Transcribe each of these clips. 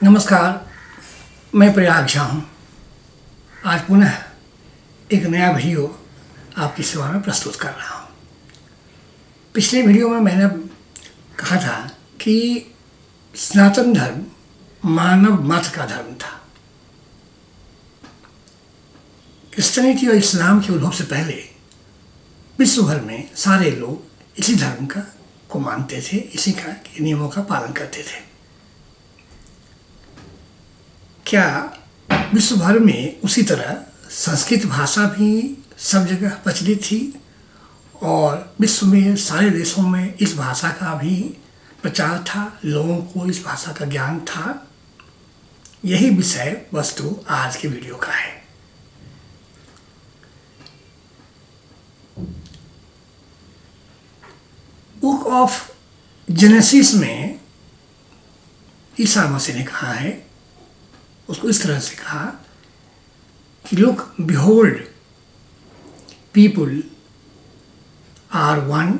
नमस्कार, मैं प्रयाग झा हूँ। आज पुनः एक नया वीडियो आपकी सेवा में प्रस्तुत कर रहा हूँ। पिछले वीडियो में मैंने कहा था कि सनातन धर्म मानव मत का धर्म था। क्रिश्चियनिटी और इस्लाम के उद्भव से पहले विश्व भर में सारे लोग इसी धर्म को मानते थे, इसी का नियमों का पालन करते थे। क्या विश्व भर में उसी तरह संस्कृत भाषा भी सब जगह प्रचलित थी और विश्व में सारे देशों में इस भाषा का भी प्रचार था, लोगों को इस भाषा का ज्ञान था? यही विषय वस्तु आज के वीडियो का है। बुक ऑफ जेनेसिस में ईसा मसीह ने कहा है, उसको इस तरह से कहा कि look behold people are one,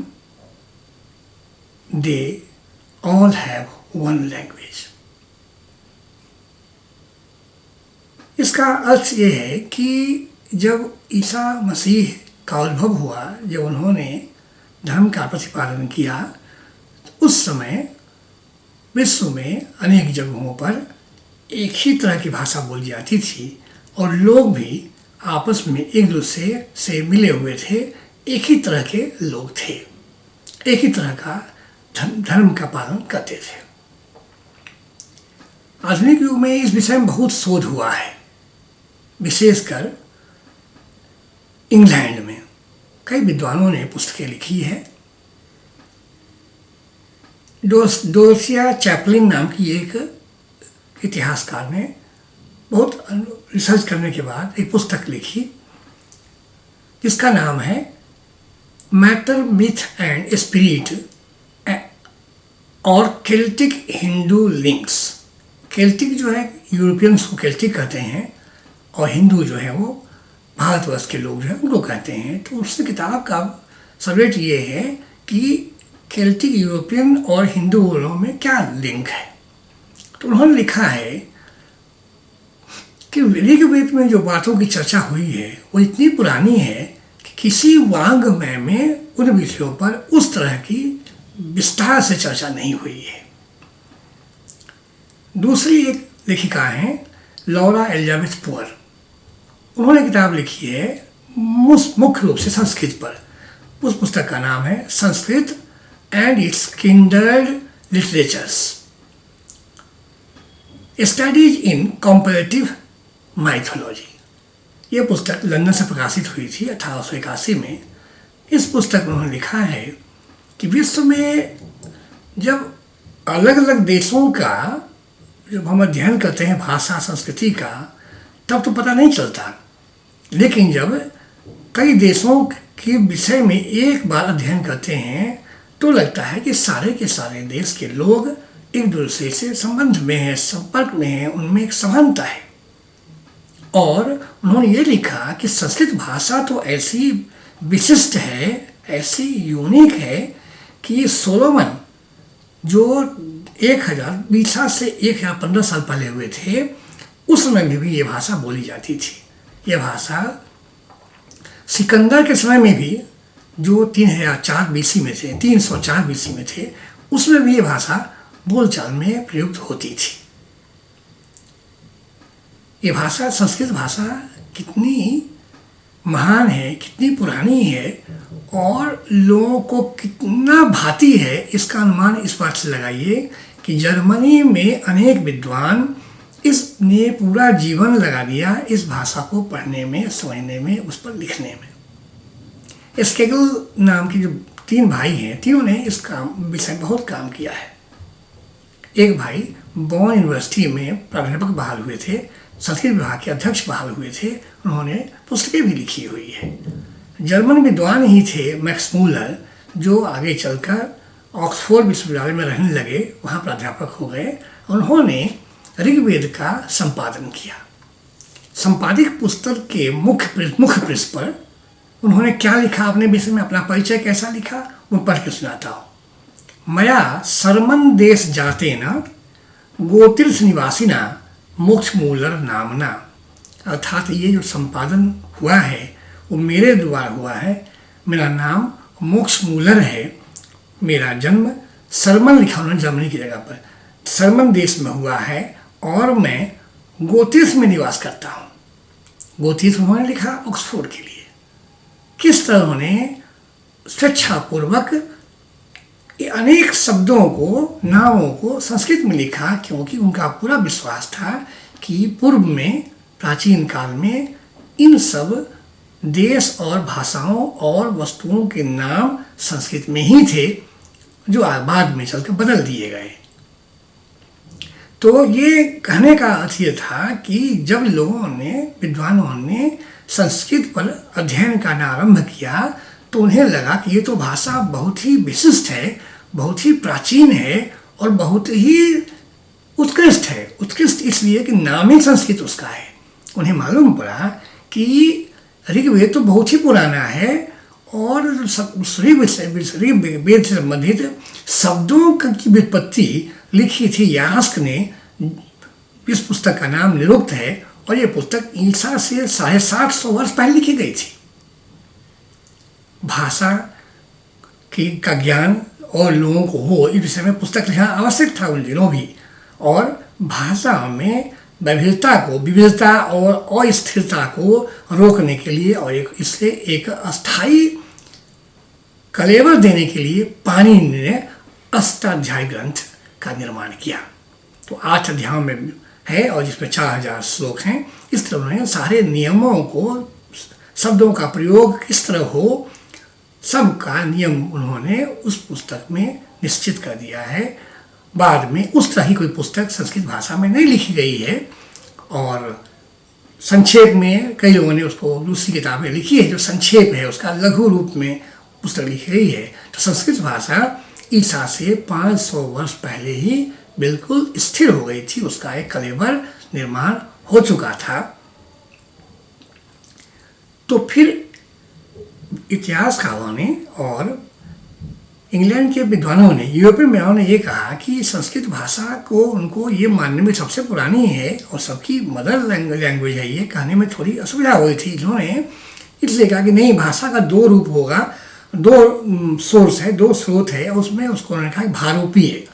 they all have one language. इसका अर्थ ये है कि जब ईसा मसीह का उद्भव हुआ, जब उन्होंने धर्म का प्रतिपादन किया, तो उस समय विश्व में अनेक जगहों पर एक ही तरह की भाषा बोली जाती थी और लोग भी आपस में एक दूसरे से मिले हुए थे, एक ही तरह के लोग थे, एक ही तरह का धर्म का पालन करते थे। आधुनिक युग में इस विषय में बहुत शोध हुआ है, विशेषकर इंग्लैंड में कई विद्वानों ने पुस्तकें लिखी है। डोरसिया चैपलिन नाम की एक इतिहासकार ने बहुत रिसर्च करने के बाद एक पुस्तक लिखी जिसका नाम है मैटर, मिथ एंड स्पिरिट और केल्टिक हिंदू लिंक्स। केल्टिक जो है यूरोपियंस को केल्टिक कहते हैं और हिंदू जो है वो भारतवर्ष के लोग जो है उनको कहते हैं। तो उस किताब का सब्जेक्ट ये है कि केल्टिक यूरोपियन और हिंदुओं में क्या लिंक है। तो उन्होंने लिखा है कि ऋग्वेद में जो बातों की चर्चा हुई है वो इतनी पुरानी है कि किसी वाङ्मय में उन विषयों पर उस तरह की विस्तार से चर्चा नहीं हुई है। दूसरी एक लेखिका हैं लॉरा एलिजाबेथ पुअर। उन्होंने किताब लिखी है मुख्य रूप से संस्कृत पर। उस पुस्तक का नाम है Sanskrit and it's kindred literatures, studies in comparative mythology. ये पुस्तक लंदन से प्रकाशित हुई थी 1881 में। इस पुस्तक में उन्होंने लिखा है कि विश्व में जब अलग अलग देशों का जब हम अध्ययन करते हैं भाषा संस्कृति का, तब तो पता नहीं चलता, लेकिन जब कई देशों के विषय में एक बार अध्ययन करते हैं तो लगता है कि सारे के सारे देश के लोग एक दूसरे से संबंध में है, संपर्क में है, उनमें एक समानता है। और उन्होंने ये लिखा कि संस्कृत भाषा तो ऐसी विशिष्ट है, ऐसी यूनिक है कि सोलोमन जो 1000 से 1015 साल पहले हुए थे, उस समय में भी ये भाषा बोली जाती थी। यह भाषा सिकंदर के समय में भी, जो 3004 बीसी में थे, 304 बीसी में थे, उसमें भी ये भाषा बोलचाल में प्रयुक्त होती थी। ये भाषा, संस्कृत भाषा कितनी महान है, कितनी पुरानी है और लोगों को कितना भाती है, इसका अनुमान इस बात से लगाइए कि जर्मनी में अनेक विद्वान इसने पूरा जीवन लगा दिया इस भाषा को पढ़ने में, समझने में, उस पर लिखने में। स्केगल नाम के जो 3 भाई हैं, तीनों ने इस विषय बहुत काम किया है। एक भाई बॉन यूनिवर्सिटी में प्राध्यापक बहाल हुए थे, संस्कृत विभाग के अध्यक्ष बहाल हुए थे, उन्होंने पुस्तकें भी लिखी हुई है। जर्मन विद्वान ही थे मैक्स मूलर, जो आगे चलकर ऑक्सफोर्ड विश्वविद्यालय में रहने लगे, वहाँ प्राध्यापक हो गए। उन्होंने ऋग्वेद का संपादन किया। संपादित पुस्तक के मुख्य पृष्ठ पर उन्होंने क्या लिखा, अपने विषय में अपना परिचय कैसा लिखा, वो पढ़ के सुनाता हूँ। मया सर्मन देश जाते न गोतीर्थ निवासिना मोक्ष मूलर नामना, अर्थात ये जो संपादन हुआ है वो मेरे द्वारा हुआ है। मेरा नाम मोक्ष मूलर है। मेरा जन्म सरमन लिखा उन्होंने जर्मनी की जगह पर, सरमन देश में हुआ है और मैं गोतीर्थ में निवास करता हूँ। गोतीर्थ उन्होंने लिखा ऑक्सफोर्ड के लिए। किस तरह उन्होंने स्वेच्छापूर्वक अनेक शब्दों को, नामों को संस्कृत में लिखा, क्योंकि उनका पूरा विश्वास था कि पूर्व में, प्राचीन काल में इन सब देश और भाषाओं और वस्तुओं के नाम संस्कृत में ही थे, जो बाद में चलकर बदल दिए गए। तो ये कहने का अर्थ ये था कि जब लोगों ने, विद्वानों ने संस्कृत पर अध्ययन करना आरंभ किया तो उन्हें लगा कि ये तो भाषा बहुत ही विशिष्ट है, बहुत ही प्राचीन है और बहुत ही उत्कृष्ट है। उत्कृष्ट इसलिए कि नाम ही संस्कृत उसका है। उन्हें मालूम पड़ा कि ऋग्वेद तो बहुत ही पुराना है और ऋग्वेद से संबंधित शब्दों की व्युत्पत्ति लिखी थी यास्क ने। इस पुस्तक का नाम निरुक्त है और ये पुस्तक ईसा से 750 वर्ष पहले लिखी गई थी। भाषा का ज्ञान और लोगों को हो, इस विषय में पुस्तक लिखना आवश्यक था उन दिनों भी। और भाषा में विविधता और अस्थिरता को रोकने के लिए और इससे एक अस्थायी कलेवर देने के लिए पाणिनि ने अष्टाध्यायी ग्रंथ का निर्माण किया। तो 8 अध्यायों में है और जिसमें 4000 श्लोक हैं। इस तरह उन्होंने सारे नियमों को, शब्दों का प्रयोग किस तरह हो, सबका नियम उन्होंने उस पुस्तक में निश्चित कर दिया है। बाद में उस तरह की कोई पुस्तक संस्कृत भाषा में नहीं लिखी गई है और संक्षेप में कई लोगों ने उसको दूसरी किताबें लिखी है जो संक्षेप है, उसका लघु रूप में पुस्तक लिखी गई है। तो संस्कृत भाषा ईसा से 500 वर्ष पहले ही बिल्कुल स्थिर हो गई थी, उसका एक कलेवर निर्माण हो चुका था। तो फिर इतिहासकारों ने और इंग्लैंड के विद्वानों ने, यूरोपीय विद्वानों ने ये कहा कि संस्कृत भाषा को उनको ये मानने में सबसे पुरानी है और सबकी मदर लैंग्वेज है, ये कहने में थोड़ी असुविधा हुई थी। इन्होंने इसलिए कहा कि नहीं, भाषा का 2 रूप होगा, 2 सोर्स है, 2 स्रोत है। उसमें उसको उन्होंने कहा भारोपीय,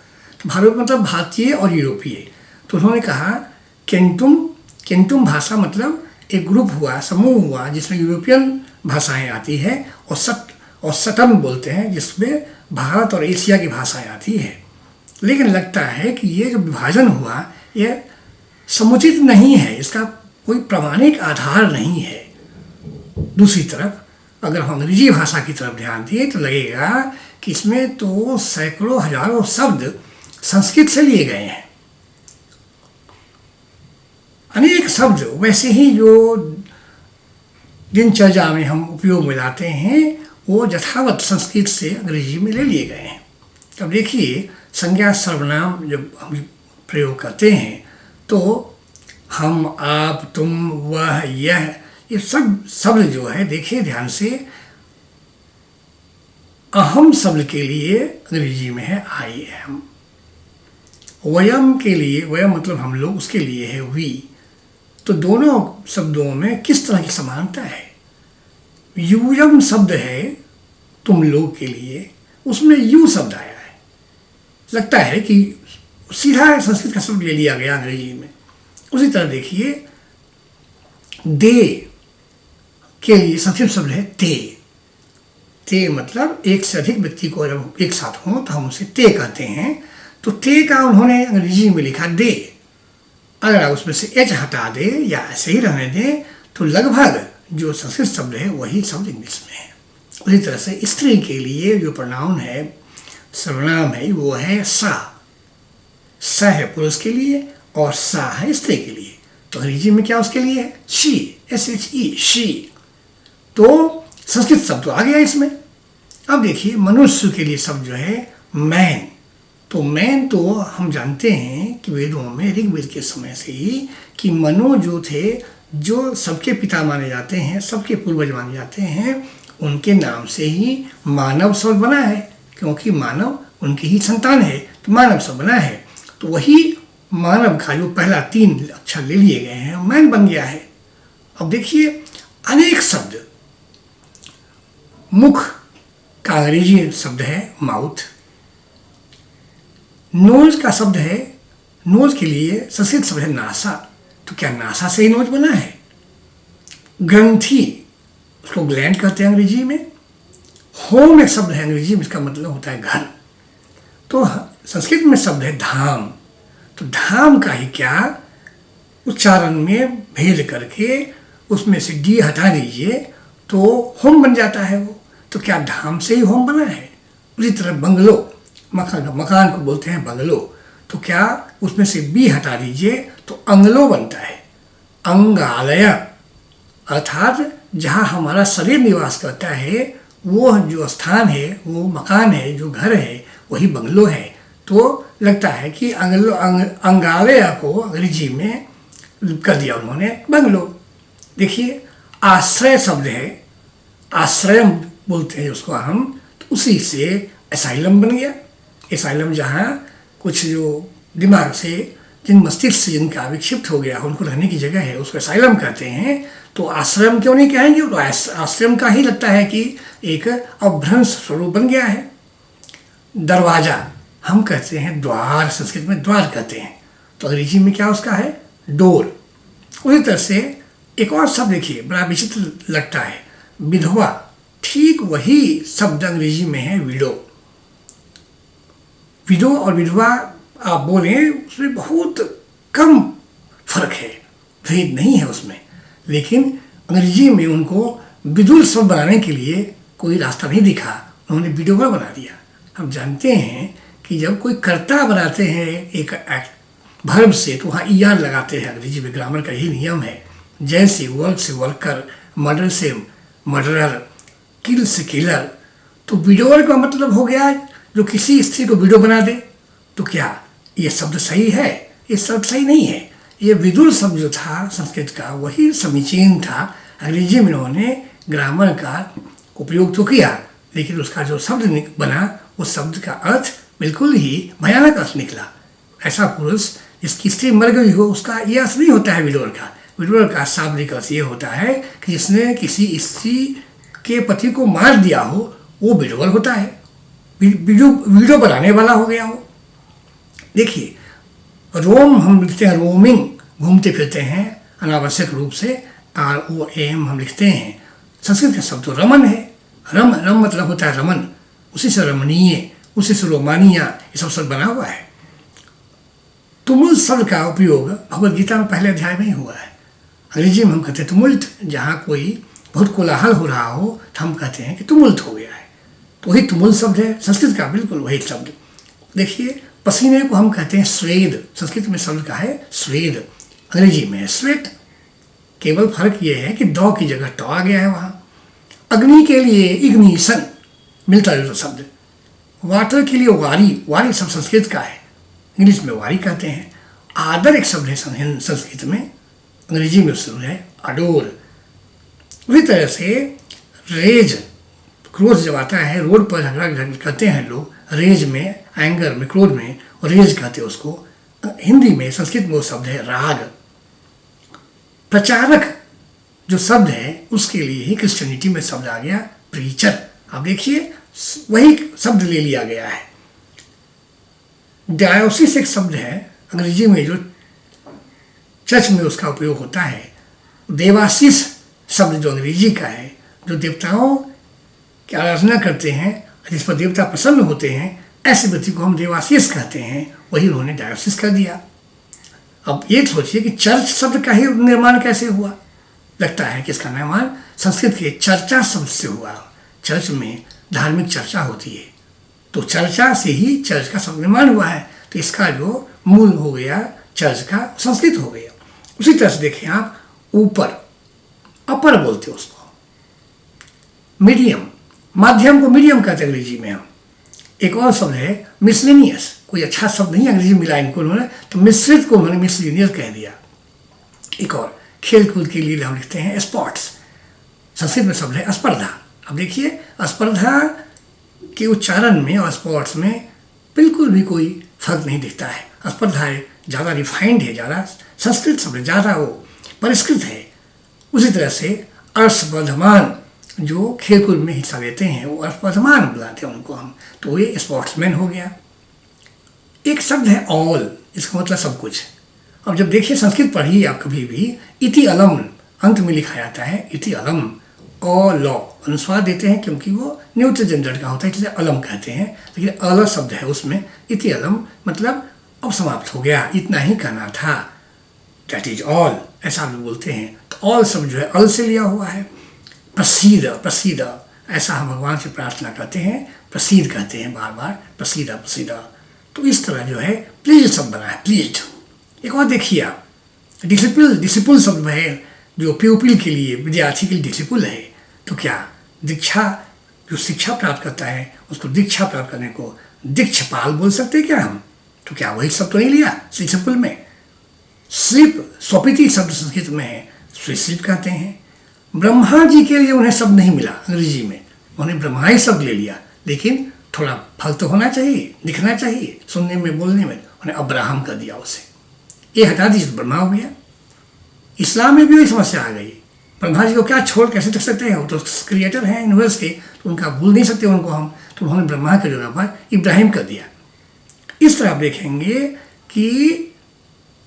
भारोपीय मतलब भारतीय और यूरोपीय। तो उन्होंने कहा केंटुम भाषा मतलब एक ग्रुप हुआ, समूह हुआ जिसमें यूरोपियन भाषाएं आती है और सतम बोलते हैं जिसमें भारत और एशिया की भाषाएं आती है। लेकिन लगता है कि ये जो विभाजन हुआ यह समुचित नहीं है, इसका कोई प्रामाणिक आधार नहीं है। दूसरी तरफ अगर हम अंग्रेजी भाषा की तरफ ध्यान दें तो लगेगा कि इसमें तो सैकड़ों हजारों शब्द संस्कृत से लिए गए हैं। अनेक शब्द वैसे ही जो दिनचर्या में हम उपयोग में लाते हैं वो यथावत संस्कृत से अंग्रेजी में ले लिए गए हैं। अब देखिए, संज्ञा सर्वनाम जब हम प्रयोग करते हैं तो हम, आप, तुम, वह, यह, ये सब शब्द जो है, देखिए ध्यान से, अहम शब्द के लिए अंग्रेजी में है आई एम। वयम के लिए, वयम मतलब हम लोग, उसके लिए है वी। तो दोनों शब्दों में किस तरह की समानता है। यूयम शब्द है तुम लोग के लिए, उसमें यू शब्द आया है। लगता है कि सीधा संस्कृत का शब्द ले लिया गया अंग्रेजी में। उसी तरह देखिए, दे के लिए संस्कृत शब्द है ते। ते मतलब एक से अधिक व्यक्ति को जब एक साथ हों तो हम उसे ते कहते हैं। तो ते का उन्होंने अंग्रेजी में लिखा दे। अगर आप उसमें से एच हटा दे या ऐसे ही रहने दें तो लगभग जो संस्कृत शब्द है वही शब्द इंग्लिश में है। उसी तरह से स्त्री के लिए जो प्रोनाउन है, सर्वनाम है, वो है सा। सा है पुरुष के लिए और सा है स्त्री के लिए। तो अंग्रेजी में क्या उसके लिए है? She, SHE, she. तो संस्कृत शब्द तो आ गया इसमें। अब देखिए, मनुष्य के लिए शब्द जो है मैन। तो मैन तो हम जानते हैं कि वेदों में, ऋग्वेद के समय से ही, कि मनु जो थे, जो सबके पिता माने जाते हैं, सबके पूर्वज माने जाते हैं, उनके नाम से ही मानव शब्द बना है, क्योंकि मानव उनकी ही संतान है, तो मानव शब्द बना है। तो वही मानव का जो पहला 3 अक्षर ले लिए गए हैं, मैन बन गया है। अब देखिए अनेक शब्द, मुख का अंग्रेजी शब्द है माउथ, नोज का शब्द है, नोज के लिए संस्कृत शब्द है नासा, तो क्या नासा से ही नोज बना है? ग्रंथि, उसको ग्लैंड कहते हैं अंग्रेजी में। होम एक शब्द है अंग्रेजी में, इसका मतलब होता है घर। तो संस्कृत में शब्द है धाम, तो धाम का ही क्या उच्चारण में भेद करके उसमें से डी हटा दीजिए तो होम बन जाता है वो। तो क्या धाम से ही होम बना है? उसी तरह बंगलो, मकान को बोलते हैं बंगलो, तो क्या उसमें से बी हटा दीजिए तो अंगलो बनता है। अंगालय अर्थात जहाँ हमारा शरीर निवास करता है, वो जो स्थान है, वो मकान है, जो घर है, वही बंगलो है। तो लगता है कि अंगालय को अंग्रेजी में कर दिया उन्होंने बंगलो। देखिए आश्रय शब्द है, आश्रय बोलते हैं उसको हम, तो उसी से एसाइलम बन गया। एसाइलम जहाँ कुछ जो दिमाग से, जिन मस्तिष्क से जिनका विक्षिप्त हो गया, उनको रहने की जगह है, उसको एसाइलम कहते हैं। तो आश्रम क्यों नहीं कहेंगे? तो आश्रम का ही लगता है कि एक अभ्रंश स्वरूप बन गया है। दरवाजा हम कहते हैं द्वार, संस्कृत में द्वार कहते हैं, तो अंग्रेजी में क्या उसका है? डोर। उसी तरह से एक और शब्द देखिए, बड़ा विचित्र लगता है, विधवा। ठीक वही शब्द अंग्रेजी में है विडो। विडो और विधवा आप बोलें उसमें बहुत कम फर्क है, भेद नहीं है उसमें, लेकिन अंग्रेजी में उनको विदुर शब्द बनाने के लिए कोई रास्ता नहीं दिखा, उन्होंने विडोवर बना दिया। हम जानते हैं कि जब कोई कर्ता बनाते हैं एक वर्ब से, तो वहाँ ईआर लगाते हैं, अंग्रेजी में ग्रामर का यही नियम है। जैसे वर्क से वर्कर, मर्डर से मर्डरर, किल से किलर, तो विडोवर का मतलब हो गया जो किसी स्त्री को विडो बना दे। तो क्या ये शब्द सही है? ये शब्द सही नहीं है। ये विदुर शब्द जो था संस्कृत का, वही समीचीन था। अंग्रेजी में उन्होंने ग्रामर का उपयोग तो किया, लेकिन उसका जो शब्द बना, उस शब्द का अर्थ बिल्कुल ही भयानक अर्थ निकला। ऐसा पुरुष जिसकी स्त्री मर गई हो, उसका ये अर्थ नहीं होता है विडोर का। विडोर का शाब्दिक अर्थ ये होता है कि जिसने किसी स्त्री के पति को मार दिया हो, वो विडोवर होता है, वीडियो बनाने वाला हो गया हो। देखिए रोम हम लिखते हैं रोमिंग, घूमते फिरते हैं अनावश्यक रूप से, ROM हम लिखते हैं। संस्कृत का शब्द तो रमन है, रम मतलब होता है रमन, उसी से रमणीय, उसी से रोमानिया, ये सब शब्द बना हुआ है। तुमुल शब्द का उपयोग भगवद गीता में पहले अध्याय में ही हुआ है। अंग्रेजी में हम कहते हैं तुमुल्ट, जहाँ कोई बहुत कोलाहल हो रहा हो तो हम कहते हैं कि तुमुल्ट हो गया है, तो वही तुमुल शब्द है संस्कृत का, बिल्कुल वही शब्द। देखिए पसीने को हम कहते हैं स्वेद, संस्कृत में शब्द का है स्वेद, अंग्रेजी में है स्वेट। केवल फर्क ये है कि दौ की जगह टॉ आ गया है वहाँ। अग्नि के लिए इग्निशन, मिलता जुलता शब्द। वाटर के लिए वारी, वारी सब संस्कृत का है, इंग्लिश में वारी कहते हैं। आदर एक शब्द है संस्कृत में, अंग्रेजी में शब्द है अडोर। उसी तरह से रेज, क्रोध जब आता है, रोड पर झगड़ा कहते हैं लोग, रेज में, एंगर में, क्रोध में, और रेज कहते हैं उसको। हिंदी में, संस्कृत में वो शब्द है राग। प्रचारक जो शब्द है, उसके लिए ही क्रिश्चियनिटी में शब्द आ गया प्रीचर। अब देखिए वही शब्द ले लिया गया है। डायोसिस एक शब्द है अंग्रेजी में, जो चर्च में उसका उपयोग होता है। देवाशीष शब्द जो अंग्रेजी का है, जो देवताओं की आराधना करते हैं, जिस पर देवता प्रसन्न होते हैं, ऐसे व्यक्ति को हम देवाशीष कहते हैं, वही उन्होंने डायोसिस कर दिया। अब ये सोचिए कि चर्च शब्द का ही निर्माण कैसे हुआ। लगता है कि इसका निर्माण संस्कृत के चर्चा शब्द से हुआ। चर्च में धार्मिक चर्चा होती है, तो चर्चा से ही चर्च का शब्द निर्माण हुआ है, तो इसका जो मूल हो गया चर्च का, संस्कृत हो गया। उसी तरह से देखें आप, ऊपर अपर बोलते हैं उसको, मीडियम, माध्यम को मीडियम कहते हैं अंग्रेजी में हम। एक और शब्द है मिसलेनियस, कोई अच्छा शब्द नहीं अंग्रेजी में मिला इनको उन्होंने, तो मिश्रित को उन्होंने मिसलेनियस कह दिया। एक और खेल कूद के लिए हम लिखते हैं स्पोर्ट्स, संस्कृत में शब्द है स्पर्धा। अब देखिए स्पर्धा के उच्चारण में और स्पोर्ट्स में बिल्कुल भी कोई फर्क नहीं दिखता है। स्पर्धा ज़्यादा रिफाइंड है, ज़्यादा संस्कृत शब्द है, ज़्यादा वो परिष्कृत है। उसी तरह से अर्षवर्धमान जो खेलकूद में हिस्सा लेते हैं वो अर्षवर्धमान बुलाते हैं उनको हम, तो ये स्पोर्ट्समैन हो गया। एक शब्द है ऑल, इसका मतलब सब कुछ। अब जब देखिए संस्कृत पढ़िए आप कभी भी, इति अलम अंत में लिखा जाता है, इति अलम अ लॉ अनुस्वार देते हैं क्योंकि वो न्यूट्रल जेंडर का होता है, इसलिए अलम कहते हैं, लेकिन अल शब्द है उसमें। इति अलम मतलब अब समाप्त हो गया, इतना ही कहना था, दैट इज ऑल, ऐसा भी बोलते हैं। तो ऑल शब्द जो है अल से लिया हुआ है। प्रसीद प्रसीद, ऐसा हम भगवान से प्रार्थना करते हैं, प्रसीद कहते हैं बार बार, प्रसीद प्रसीद। तो इस तरह जो है प्लीज शब्द बना है, प्लीज। एक और देखिए आप, डिसिपल, डिसिपल शब्द है जो प्यूपिल के लिए, विद्यार्थी के लिए डिसिपल है। तो क्या दीक्षा, जो शिक्षा प्राप्त करता है उसको दीक्षा प्राप्त करने को दीक्षपाल बोल सकते हैं क्या हम? तो क्या वही शब्द तो नहीं लिया डिसिपल में? स्लीप, स्वपिति शब्द संस्कृत में है, स्लीप कहते हैं। ब्रह्मा जी के लिए उन्हें शब्द नहीं मिला अंग्रेजी में, उन्हें ब्रह्मा ही शब्द ले लिया, लेकिन थोड़ा फल तो होना चाहिए, दिखना चाहिए सुनने में, बोलने में, उन्हें अब्राहम कर दिया उसे, ये हटा दीजिए तो ब्रह्मा हो गया। इस्लाम में भी वही समस्या आ गई, ब्रह्मा जी को क्या छोड़ कैसे रख सकते हैं, वो तो क्रिएटर हैं यूनिवर्स के, तो उनका भूल नहीं सकते उनको हम, तो उन्होंने ब्रह्मा की जगह पर इब्राहिम कर दिया। इस तरह आप देखेंगे कि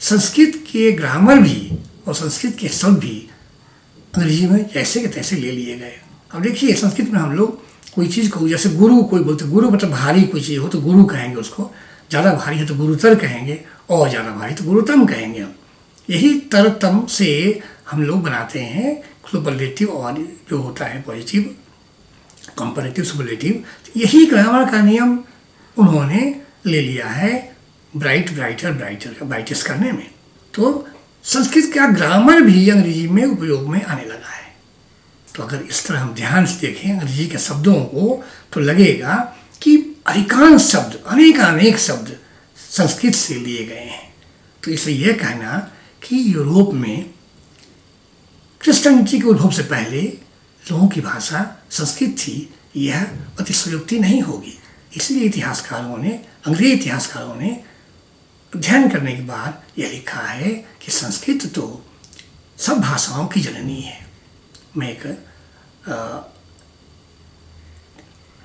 संस्कृत के ग्रामर भी और संस्कृत के शब्द भी अंग्रेजी में जैसे के तैसे ले लिए गए। अब देखिए संस्कृत में हम लोग कोई चीज़ को, जैसे गुरु कोई बोलते, गुरु मतलब भारी कोई चीज़ हो तो गुरु कहेंगे उसको, ज़्यादा भारी है तो गुरुतर कहेंगे, और ज़्यादा भारी तो गुरुतम कहेंगे हम। यही तरतम से हम लोग बनाते हैं सुपरलेटिव, और जो होता है पॉजिटिव, कंपैरेटिव, सुपरलेटिव। यही ग्रामर का नियम उन्होंने ले लिया है ब्राइट, ब्राइटर, ब्राइटर का ब्राइटेस्ट करने में। तो संस्कृत का ग्रामर भी अंग्रेजी में उपयोग में आने लगा है। तो अगर इस तरह हम ध्यान से देखें अंग्रेजी के शब्दों को तो लगेगा कि अधिकांश शब्द, अनेक शब्द संस्कृत से लिए गए हैं। तो इसलिए यह कहना कि यूरोप में क्रिश्चियनिटी के उद्भव से पहले लोगों की भाषा संस्कृत थी, यह अतिशयोक्ति नहीं होगी। इसलिए इतिहासकारों ने, अंग्रेज इतिहासकारों ने अध्ययन करने के बाद यह लिखा है कि संस्कृत तो सब भाषाओं की जननी है। मैं एक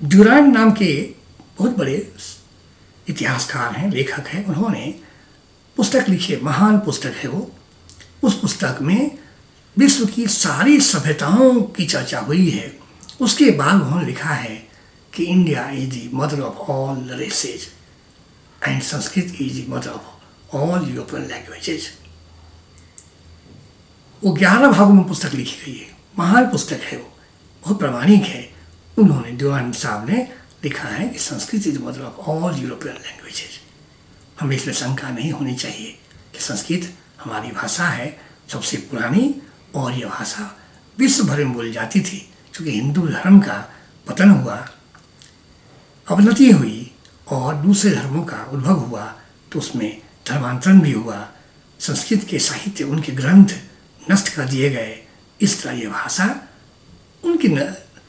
ड्यूरांड नाम के बहुत बड़े इतिहासकार हैं, लेखक हैं, उन्होंने पुस्तक लिखी है, महान पुस्तक है वो। उस पुस्तक में विश्व की सारी सभ्यताओं की चर्चा हुई है। उसके बाद उन्होंने लिखा है कि India is the mother of all races and Sanskrit is the mother of all European languages. वो 11 भागों में पुस्तक लिखी गई है, महान पुस्तक है वो, बहुत प्रामाणिक है। उन्होंने ड्यूरांड साहब ने लिखा है कि Sanskrit is the mother of all European languages. हमें इसमें शंका नहीं होनी चाहिए कि संस्कृत हमारी भाषा है, सबसे पुरानी, और यह भाषा विश्व भर में बोली जाती थी। क्योंकि हिंदू धर्म का पतन हुआ, अवनति हुई और दूसरे धर्मों का उद्भव हुआ, तो उसमें धर्मांतरण भी हुआ, संस्कृत के साहित्य, उनके ग्रंथ नष्ट कर दिए गए। इस तरह यह भाषा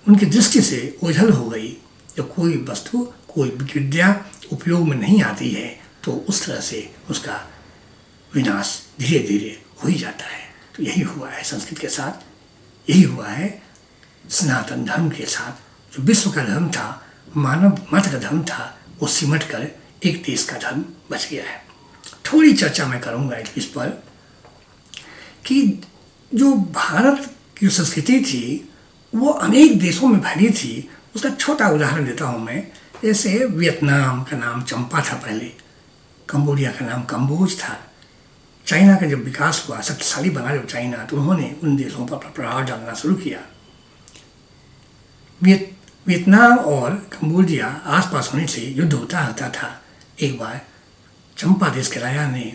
उनकी दृष्टि से ओझल हो गई। जब कोई वस्तु, कोई विद्या उपयोग में नहीं आती है तो उस तरह से उसका विनाश धीरे धीरे हो ही जाता है। तो यही हुआ है संस्कृत के साथ, यही हुआ है सनातन धर्म के साथ। जो विश्व का धर्म था, मानव मत का धर्म था, वो सिमट कर एक देश का धर्म बच गया है। थोड़ी चर्चा मैं करूँगा इस पर कि जो भारत की संस्कृति थी वो अनेक देशों में फैली थी। उसका छोटा उदाहरण देता हूँ मैं। जैसे वियतनाम का नाम चंपा था पहले, कंबोडिया का नाम कंबोज था। चाइना का जब विकास हुआ, शक्तिशाली बना जब चाइना, तो उन्होंने उन देशों पर प्रभाव डालना शुरू किया। वियतनाम और कंबोडिया आसपास होने से युद्ध होता रहता था। एक बार चंपा देश के राजा ने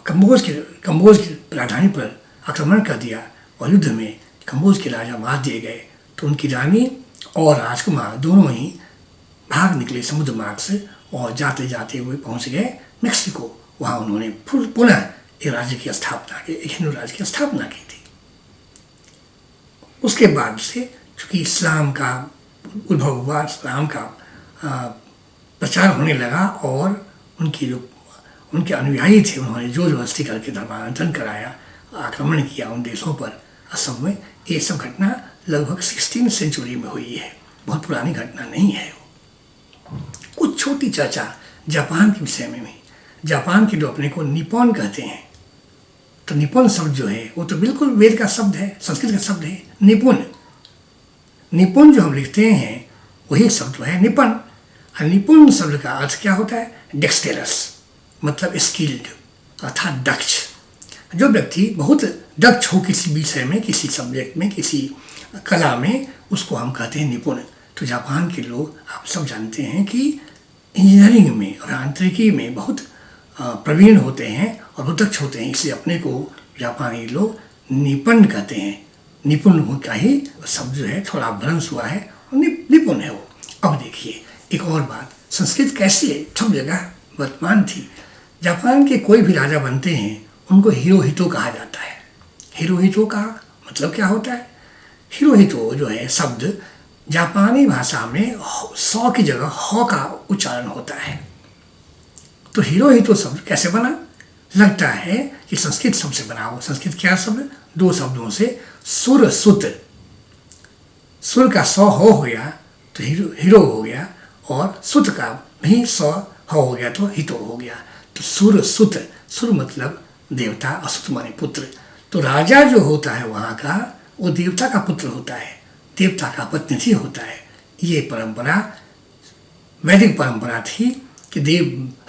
कंबोज की राजधानी पर आक्रमण कर दिया और युद्ध में कंबोज के राजा मार दिए गए। तो उनकी रानी और राजकुमार दोनों ही भाग निकले समुद्र मार्ग से और जाते जाते हुए पहुंच गए मेक्सिको। वहाँ उन्होंने पुनः एक राज्य की स्थापना की, एक हिंदू राज्य की स्थापना की थी। उसके बाद से चूँकि इस्लाम का उद्भव हुआ, इस्लाम का प्रचार होने लगा और उनके अनुयायी थे, उन्होंने जोर जबरदस्ती करके धर्मांतरण कराया, आक्रमण किया उन देशों पर असम में, ये सब घटना लगभग 16वीं सेंचुरी में हुई है, बहुत पुरानी घटना नहीं है। कुछ छोटी चर्चा जापान के विषय में भी। जापान के लोग अपने को निप्पॉन कहते हैं, तो निप्पॉन शब्द जो है वो तो बिल्कुल वेद का शब्द है, संस्कृत का शब्द है निपुण। निपुण जो हम लिखते हैं वही शब्द है निपुण। और निपुण शब्द का अर्थ क्या होता है? डेक्सटेरस, मतलब स्किल्ड अर्थात दक्ष। जो व्यक्ति बहुत दक्ष हो किसी विषय में, किसी सब्जेक्ट में, किसी कला में, उसको हम कहते हैं निपुण। तो जापान के लोग आप सब जानते हैं कि इंजीनियरिंग में और आंतरिकी में बहुत प्रवीण होते हैं और बहुत दक्ष होते हैं, इसलिए अपने को जापानी लोग निपुण कहते हैं। निपुण का ही शब्द जो है थोड़ा भ्रंश हुआ है, निपुण है वो। अब देखिए एक और बात, संस्कृत कैसी है, सब जगह वर्तमान थी। जापान के कोई भी राजा बनते हैं उनको हिरोहितो कहा जाता है। हिरोहितो का मतलब क्या होता है? हिरोहितो जो है शब्द जापानी भाषा में 100 की जगह ह का उच्चारण होता है। तो हिरोहितो शब्द कैसे बना? लगता है कि संस्कृत शब्द से बना हो। संस्कृत क्या शब्द? 2 शब्दों से, सुर सुत। सुर का 100 हो गया तो हीरो हो गया, और सुत का भी 100 हो गया तो हितो हो गया। तो सुर सुत, सुर मतलब देवता, असुत माने पुत्र। तो राजा जो होता है वहाँ का वो देवता का पुत्र होता है, देवता का प्रतिनिधि होता है। ये परंपरा वैदिक परंपरा थी कि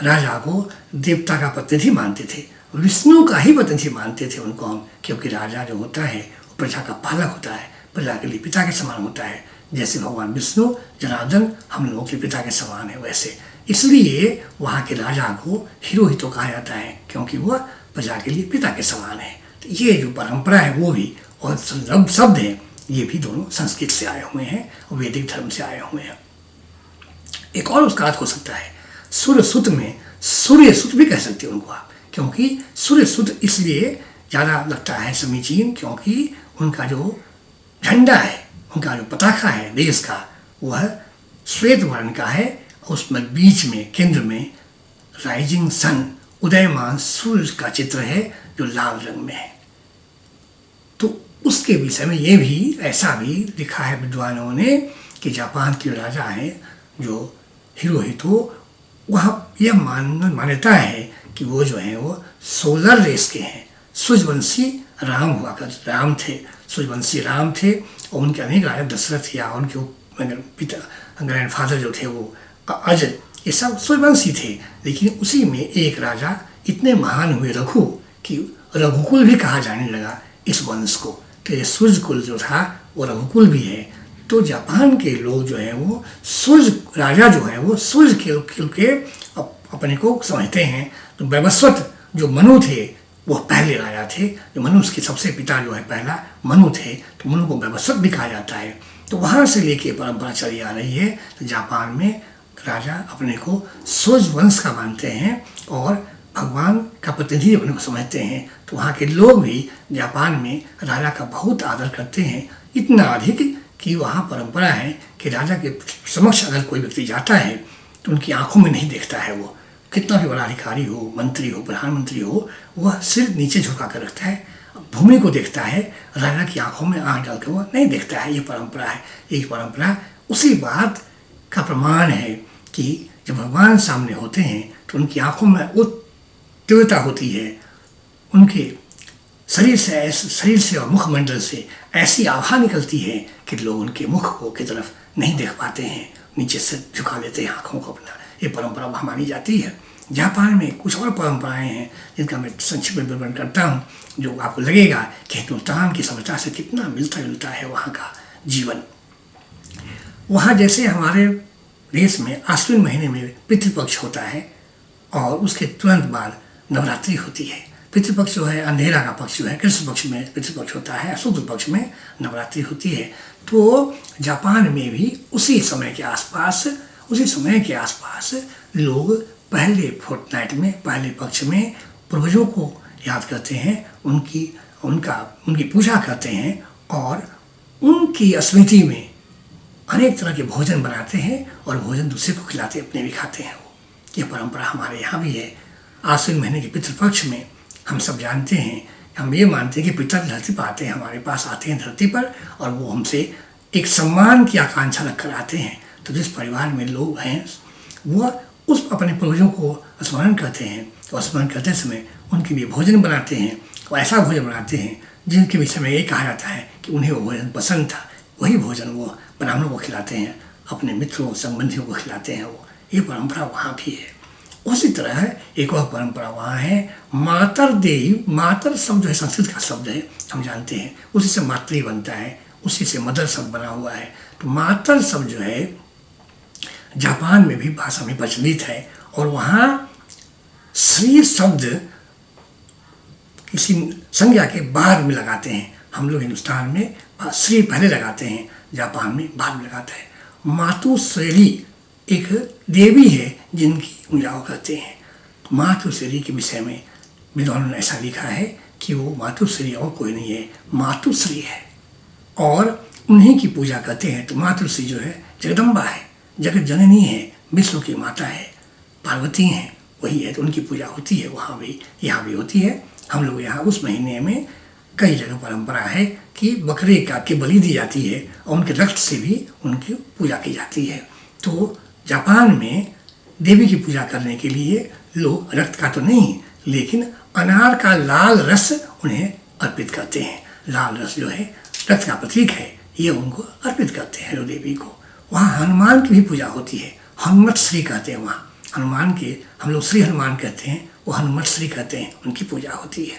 राजा को देवता का प्रतिनिधि मानते थे, विष्णु का ही प्रतिनिधि मानते थे उनको हम, क्योंकि राजा जो होता है वो प्रजा का पालक होता है, प्रजा के लिए पिता के समान होता है। जैसे भगवान विष्णु जनार्दन हम लोगों के पिता के समान है, वैसे इसलिए वहाँ के राजा को हिरोहितो कहा जाता है, क्योंकि वह प्रजा के लिए पिता के समान है। तो ये जो परंपरा है वो भी, और शब्द है ये भी दोनों संस्कृत से आए हुए हैं और वैदिक धर्म से आए हुए हैं। एक और उसका अर्थ हो सकता है सूर्य सुत में, सूर्य सुत भी कह सकते हैं उनको आप, क्योंकि सूर्य सुत इसलिए ज़्यादा लगता है समीचीन, क्योंकि उनका जो झंडा है, उनका जो पताका है देश का, वह श्वेत वर्ण का है, उसमें बीच में केंद्र में राइजिंग सन, उदयमान सूर्य का चित्र है जो लाल रंग में है। तो उसके विषय में ये भी ऐसा भी लिखा है विद्वानों ने कि जापान के राजा हैं जो हिरोहितो, वहाँ यह मान्यता है कि वो जो है वो सोलर रेस के हैं, सूर्यवंशी राम हुआ कर, राम थे, सूर्यवंशी राम थे, और उनके अनेक राजा दशरथ या उनके पिता ग्रैंडफादर जो थे वो अज, ये सब सूर्यवंशी थे। लेकिन उसी में एक राजा इतने महान हुए रघु कि रघुकुल भी कहा जाने लगा इस वंश को। तो ये सूर्य कुल जो था वो रघुकुल भी है। तो जापान के लोग जो है वो सूर्य राजा जो है वो सूर्य के अपने को समझते हैं। तो वैवस्वत जो मनु थे वो पहले राजा थे, जो मनु उसके सबसे पिता जो है पहला मनु थे, तो मनु को वैवस्वत भी कहा जाता है। तो वहाँ से लेके परंपरा चली आ रही है। तो जापान में राजा अपने को सूर्य वंश का मानते हैं और भगवान का प्रतिनिधि अपने को समझते हैं। तो वहाँ के लोग भी जापान में राजा का बहुत आदर करते हैं, इतना अधिक कि वहाँ परंपरा है कि राजा के समक्ष अगर कोई व्यक्ति जाता है तो उनकी आंखों में नहीं देखता है। वो कितना भी बड़ा अधिकारी हो, मंत्री हो, प्रधानमंत्री हो, वह सिर नीचे झुका कर रखता है, भूमि को देखता है, राजा की आंखों में आंख डाल कर वह नहीं देखता है। ये परंपरा है। ये परंपरा उसी बात का प्रमाण है कि जब भगवान सामने होते हैं तो उनकी आंखों में वो तीव्रता होती है, उनके शरीर से और मुखमंडल से ऐसी आभा निकलती है कि लोग उनके मुख को की तरफ नहीं देख पाते हैं, नीचे से झुका लेते हैं आँखों को अपना। ये परंपरा मानी जाती है। जापान में कुछ और परंपराएं हैं जिनका मैं संक्षिप्त में विवरण करता हूँ, जो आपको लगेगा कि हिंदुस्तान की सभ्यता से कितना मिलता जुलता है वहाँ का जीवन। वहाँ जैसे हमारे देश में आश्विन महीने में पितृपक्ष होता है और उसके तुरंत बाद नवरात्रि होती है। पितृपक्ष जो है अंधेरा का पक्ष जो है, कृष्ण पक्ष में पितृपक्ष होता है, शुक्ल पक्ष में नवरात्रि होती है। तो जापान में भी उसी समय के आसपास लोग पहले फोर्टनाइट में, पहले पक्ष में पूर्वजों को याद करते हैं, उनकी पूजा करते हैं और उनकी स्मृति में अनेक तरह के भोजन बनाते हैं और भोजन दूसरे को खिलाते, अपने भी खाते हैं वो। ये परंपरा हमारे यहाँ भी है। आश्विन महीने के पितृपक्ष में हम सब जानते हैं, हम ये मानते हैं कि पितर धरती पर आते हैं, हमारे पास आते हैं धरती पर, और वो हमसे एक सम्मान की आकांक्षा रखकर आते हैं। तो जिस परिवार में लोग हैं वो उस अपने पूर्वजों को स्मरण करते हैं, और स्मरण करते समय उनके लिए भोजन बनाते हैं, और ऐसा भोजन बनाते हैं जिनके विषय में ये कहा जाता है कि उन्हें वो भोजन पसंद था। वही भोजन वो ब्राह्मणों को खिलाते हैं, अपने मित्रों संबंधियों को खिलाते हैं। वो ये परंपरा वहाँ भी है। उसी तरह एक और परंपरा वहाँ है मातर देव। मातर शब्द जो है संस्कृत का शब्द है, हम जानते हैं, उसी से मातृ बनता है, उसी से मदर शब्द बना हुआ है। तो मातर शब्द जो है जापान में भी भाषा में प्रचलित है, और वहाँ श्री शब्द किसी संज्ञा के बाद में लगाते हैं। हम लोग हिंदुस्तान में श्री पहले लगाते हैं, जापान में बाद में लगाते हैं। मातुश्री एक देवी है जिनकी पूजा करते हैं। तो मातुश्री के विषय में विद्वानों ने ऐसा लिखा है कि वो मातुश्री और कोई नहीं है, मातुश्री है, और उन्हीं की पूजा करते हैं। तो मातुश्री जो है जगदम्बा है, जगत जननी है, विश्व की माता है, पार्वती हैं, वही है। तो उनकी पूजा होती है वहाँ भी, यहाँ भी होती है। हम लोग यहाँ उस महीने में कई जगह परंपरा है कि बकरे की बलि दी जाती है, और उनके रक्त से भी उनकी पूजा की जाती है। तो जापान में देवी की पूजा करने के लिए लोग रक्त का तो नहीं, लेकिन अनार का लाल रस उन्हें अर्पित करते हैं। लाल रस जो है रक्त का प्रतीक है, ये उनको अर्पित करते हैं जो देवी को। वहाँ हनुमान की भी पूजा होती है, हनुमत श्री कहते हैं वहाँ। हनुमान के हम लोग श्री हनुमान कहते हैं, वो हनुमत श्री कहते हैं, उनकी पूजा होती है।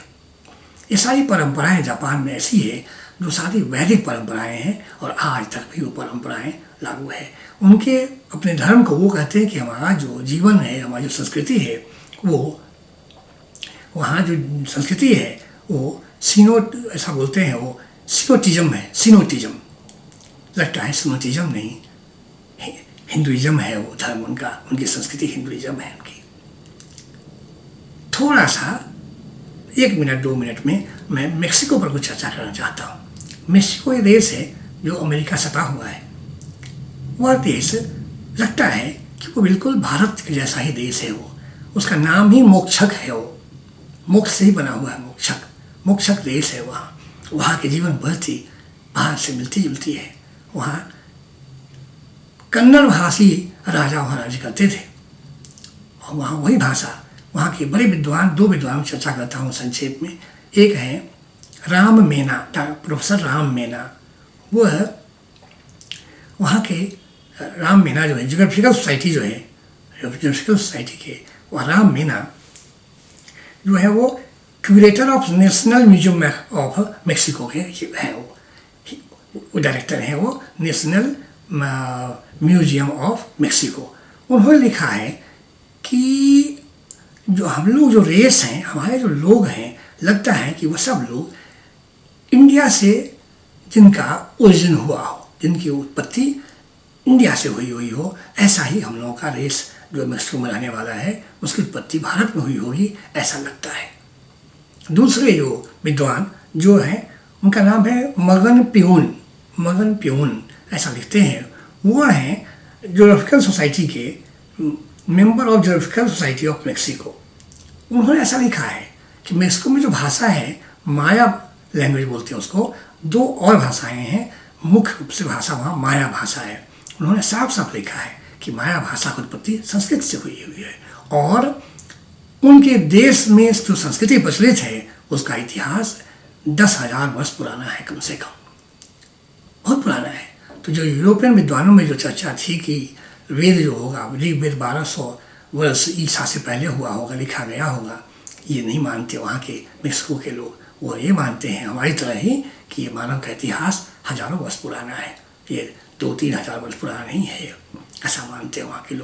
ये सारी परंपराएं जापान में ऐसी है जो सारी वैदिक परंपराएं हैं, और आज तक भी वो परंपराएं लागू है। उनके अपने धर्म को वो कहते हैं कि हमारा जो जीवन है, हमारी जो संस्कृति है, वो वहाँ जो संस्कृति है वो ऐसा बोलते हैं, वो सिनोटिज्म है। सिनोटिज्म लगता है, सिनोटिज्म नहीं, हिंदुइज्म है वो धर्म उनका, उनकी संस्कृति हिंदुइज्म है उनकी। थोड़ा सा 1 मिनट 2 मिनट में मैं मेक्सिको पर कुछ चर्चा करना चाहता हूँ। मेक्सिको ये देश है जो अमेरिका सटा हुआ है। वह देश लगता है कि वो बिल्कुल भारत के जैसा ही देश है। वो उसका नाम ही मोक्षक है, वो मोक्ष से ही बना हुआ है, मोक्षक देश है। वहाँ की जीवन पद्धति भारत से मिलती जुलती है। वहाँ कन्नड़ भाषी राजा वहाँ राज्य करते थे, और वहाँ वही भाषा, वहाँ के बड़े विद्वान, 2 विद्वानों की चर्चा करता हूँ संक्षेप में। एक है राम मेना, प्रोफेसर राम मेना। वह वहाँ के राम मेना जो है जियोग्राफिकल सोसाइटी जो है, जियोग्राफिकल सोसाइटी के वह राम मेना जो है वो curator of national museum of Mexico के हैं। वो डायरेक्टर हैं, वो नेशनल म्यूजियम ऑफ मेक्सिको। उन्होंने लिखा है कि जो हम लोग जो रेस हैं, हमारे जो लोग हैं, लगता है कि वह सब लोग इंडिया से जिनका ओरिजिन हुआ हो, जिनकी उत्पत्ति इंडिया से हुई हो, ऐसा ही हम लोगों का रेस जो मेक्सिको में रहने वाला है उसकी उत्पत्ति भारत में हुई होगी, ऐसा लगता है। दूसरे जो विद्वान जो हैं उनका नाम है मगन प्यून ऐसा लिखते हैं। वो हैं जियोग्राफिकल सोसाइटी के member of geographical society of Mexico. उन्होंने ऐसा लिखा है कि मेक्सिको में जो भाषा है, माया लैंग्वेज बोलते हैं उसको, 2 और भाषाएं हैं, मुख्य रूप से भाषा वहाँ माया भाषा है। उन्होंने साफ साफ लिखा है कि माया भाषा की उत्पत्ति संस्कृत से हुई है, और उनके देश में जो संस्कृति प्रचलित है उसका इतिहास 10,000 वर्ष पुराना है, कम से कम बहुत पुराना है। तो जो यूरोपियन विद्वानों में जो चर्चा थी कि वेद जो होगा, ऋग्वेद 1200 वर्ष ईसा से पहले हुआ होगा, लिखा गया होगा, ये नहीं मानते वहाँ के मेक्सिको के लोग। वो ये मानते हैं हमारी तरह ही कि ये मानव का इतिहास हजारों वर्ष पुराना है, ये 2-3 हज़ार वर्ष पुराना नहीं है, ऐसा मानते हैं वहाँ के लोग।